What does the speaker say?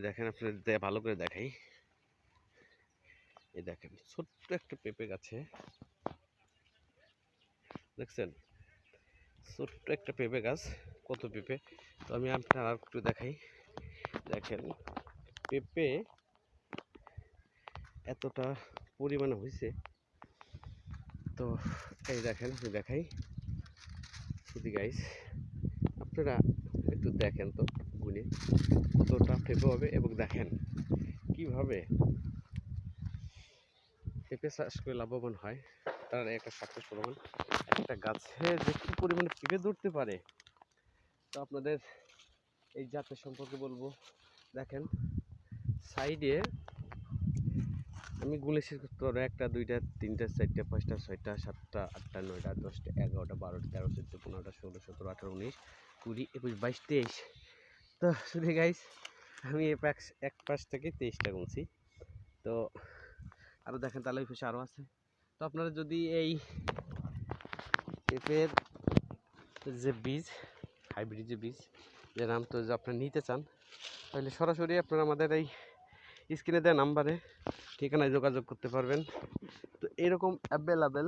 দেখেন আপনাদের ভালো করে দেখাই। এই দেখেন ছোট্ট একটা পেঁপে গাছে, দেখছেন ছোট্ট একটা পেঁপে গাছ, কত পেঁপে। তো আমি আপনার আর একটু দেখাই। দেখেন পেঁপে এতটা পরিমাণে হয়েছে। তো এই দেখেন আমি দেখাই শুধু গাইস, আপনারা একটু দেখেন তো গুনে কতটা পেঁপে হবে, এবং দেখেন কিভাবে পেঁপে চাষ করে লাভবান হয়। তার একটা সাকসেস প্রমাণ, একটা গাছে যে কি পরিমাণে পেঁপে ধরতে পারে। তো আপনাদের এই জাতের সম্পর্কে বলবো। দেখেন সাইডে আমি গুনে শেষ করতে পারবো, 1টা 2টা 3টা 4টা 5টা 6টা 7টা 8টা 9টা 10টা 11টা 12টা 13 14 15টা 16 17 18 19 20 21 22 23। তো শুধু গাইস আমি এক পাশ থেকে 23টা গুনছি। তো আরও দেখেন তাহলে ওই পাশে আরও আছে। তো আপনারা যদি এই পেঁপের যে বীজ, হাইব্রিড যে বীজ, যে নাম তো যে আপনারা নিতে চান, তাহলে সরাসরি আপনারা আমাদের এই স্ক্রিনে দেওয়া নাম্বারে ঠিকানায় যোগাযোগ করতে পারবেন। তো এরকম অ্যাভেলেবেল